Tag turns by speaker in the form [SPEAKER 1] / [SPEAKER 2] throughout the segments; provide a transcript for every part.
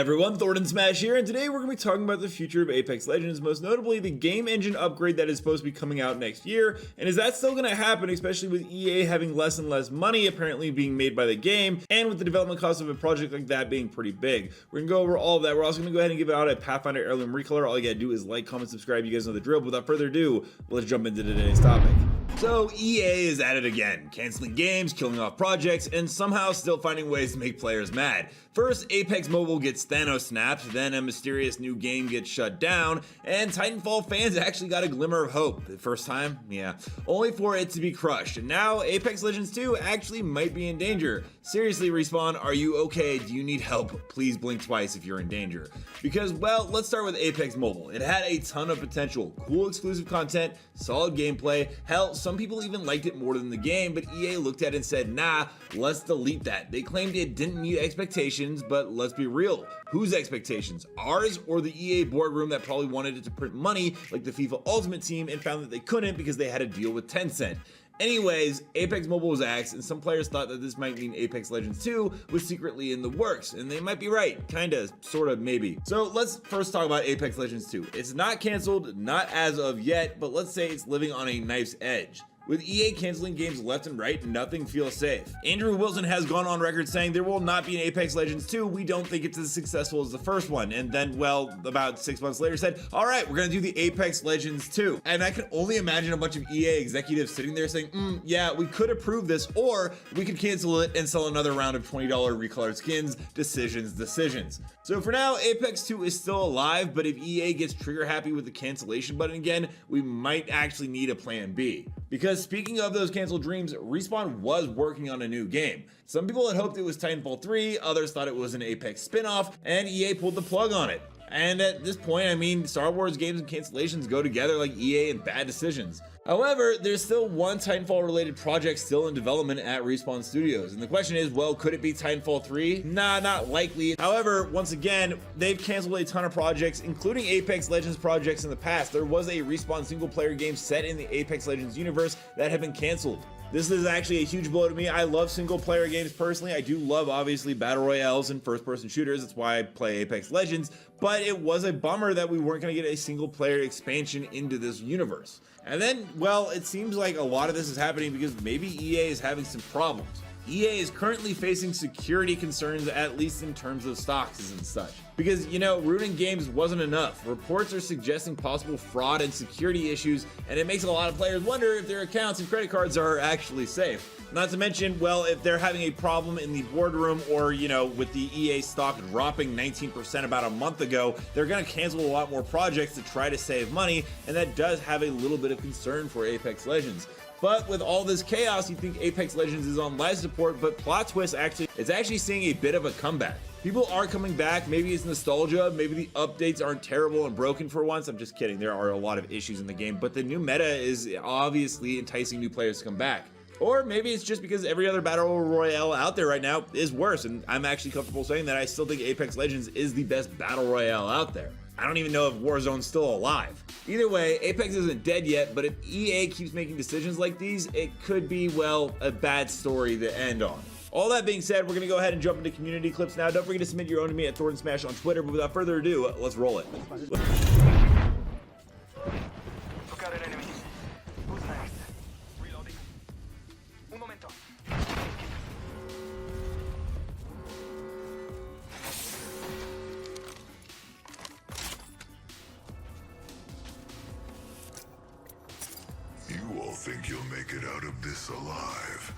[SPEAKER 1] everyone, Thordan Smash here, and today we're going to be talking about the future of Apex Legends, most notably the game engine upgrade that is supposed to be coming out next year. And is that still going to happen, especially with EA having less and less money apparently being made by the game, and with the development cost of a project like that being pretty big? We're going to go over all of that. We're also going to go ahead and give out a Pathfinder Heirloom Recolor. All you got to do is like, comment, subscribe. You guys know the drill. But without further ado, let's jump into today's topic. So EA is at it again, canceling games, killing off projects, and somehow still finding ways to make players mad. First, Apex Mobile gets Thanos snapped, then a mysterious new game gets shut down, and Titanfall fans actually got a glimmer of hope. The first time? Yeah. Only for it to be crushed. And now Apex Legends 2 actually might be in danger. Seriously, Respawn, are you okay? Do you need help? Please blink twice if you're in danger. Because, well, let's start with Apex Mobile. It had a ton of potential. Cool exclusive content, solid gameplay. Hell, some people even liked it more than the game, but EA looked at it and said, nah, let's delete that. They claimed it didn't meet expectations, but let's be real. Whose expectations? Ours or the EA boardroom that probably wanted it to print money like the FIFA Ultimate Team and found that they couldn't because they had a deal with Tencent? Anyways, Apex Mobile was axed, and some players thought that this might mean Apex Legends 2 was secretly in the works, and they might be right. Kinda, sorta, maybe. So let's first talk about Apex Legends 2. It's not canceled, not as of yet, but let's say it's living on a knife's edge. With EA canceling games left and right, nothing feels safe. Andrew Wilson has gone on record saying there will not be an Apex Legends 2, we don't think it's as successful as the first one, and then, well, about 6 months later said, alright, we're gonna do the Apex Legends 2. And I can only imagine a bunch of EA executives sitting there saying, yeah, we could approve this, or we could cancel it and sell another round of $20 recolored skins, decisions. So for now, Apex 2 is still alive, but if EA gets trigger happy with the cancellation button again, we might actually need a plan B. Because speaking of those canceled dreams, Respawn was working on a new game. Some people had hoped it was Titanfall 3, others thought it was an Apex spin-off, and EA pulled the plug on it. And at this point, I mean, Star Wars games and cancellations go together like EA and bad decisions. However, there's still one Titanfall-related project still in development at Respawn Studios, and the question is, well, could it be Titanfall 3? Nah, not likely. However, once again, they've canceled a ton of projects, including Apex Legends projects in the past. There was a Respawn single-player game set in the Apex Legends universe that had been canceled. This is actually a huge blow to me. I love single-player games personally. I do love, obviously, battle royales and first-person shooters. That's why I play Apex Legends. But it was a bummer that we weren't going to get a single-player expansion into this universe. And then, well, it seems like a lot of this is happening because maybe EA is having some problems. EA is currently facing security concerns, at least in terms of stocks and such. Because, you know, rooting games wasn't enough. Reports are suggesting possible fraud and security issues, and it makes a lot of players wonder if their accounts and credit cards are actually safe. Not to mention, well, if they're having a problem in the boardroom or, you know, with the EA stock dropping 19% about a month ago, they're going to cancel a lot more projects to try to save money, and that does have a little bit of concern for Apex Legends. But with all this chaos, you think Apex Legends is on live support, but plot twist, it's actually seeing a bit of a comeback. People are coming back. Maybe it's nostalgia. Maybe the updates aren't terrible and broken for once. I'm just kidding. There are a lot of issues in the game, but the new meta is obviously enticing new players to come back. Or maybe it's just because every other battle royale out there right now is worse, and I'm actually comfortable saying that I still think Apex Legends is the best battle royale out there. I don't even know if Warzone's still alive. Either way, Apex isn't dead yet, but if EA keeps making decisions like these, it could be, well, a bad story to end on. All that being said, we're gonna go ahead and jump into community clips now. Don't forget to submit your own to me at Thordan Smash on Twitter, but without further ado, let's roll it.
[SPEAKER 2] You all think you'll make it out of this alive.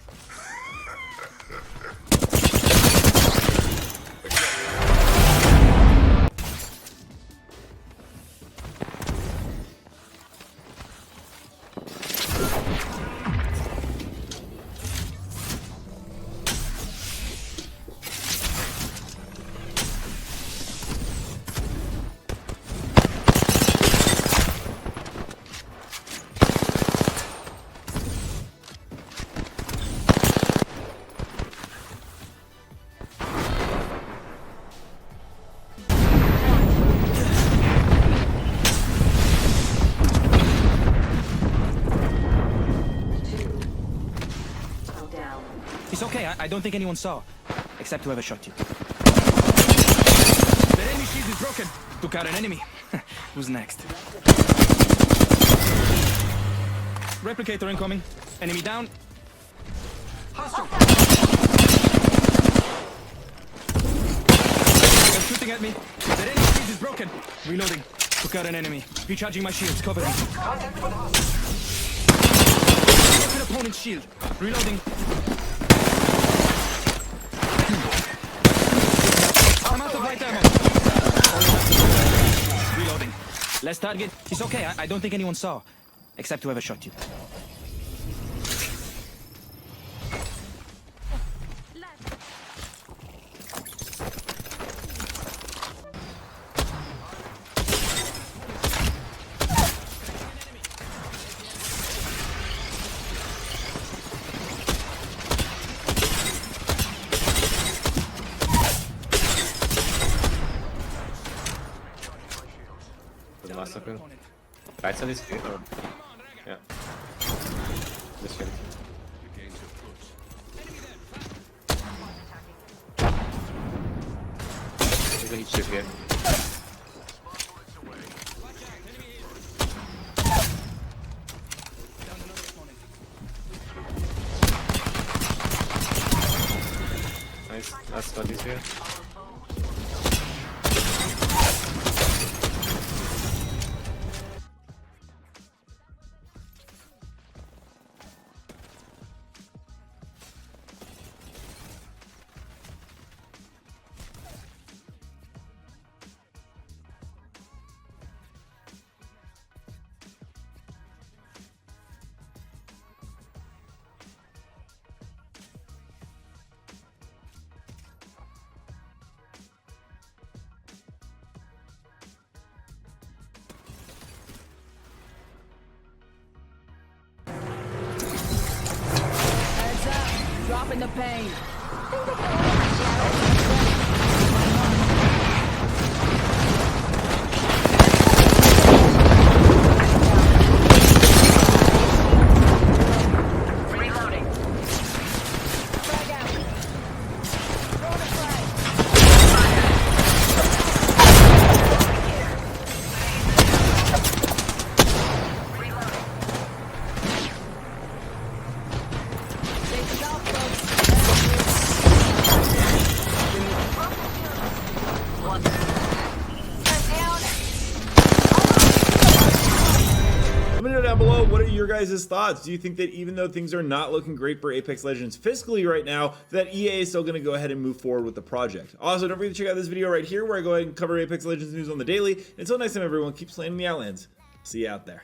[SPEAKER 3] It's okay, I don't think anyone saw. Except whoever shot you. Took out an enemy. Who's next? Replicator incoming. Enemy down. Hostile. They're shooting at me. Their enemy shield is broken. Reloading. Took out an enemy. Recharging my shields. Cover me. An opponent's shield. Reloading. I'm out of light ammo. Reloading. Last target. It's okay. I don't think anyone saw. Except whoever shot you.
[SPEAKER 4] The last of him. Right side is good or? Yeah. This field. There's a heat ship here. Nice. Last one is here.
[SPEAKER 5] Dropping the pain. Reloading. Frag out. Throw the flag. Reloading. Take it out, folks.
[SPEAKER 1] Let me know down below, what are your guys' thoughts? Do you think that even though things are not looking great for Apex Legends fiscally right now, that EA is still going to go ahead and move forward with the project? Also, don't forget to check out this video right here where I go ahead and cover Apex Legends news on the daily. Until next time, everyone, keep slaying the Outlands. See you out there.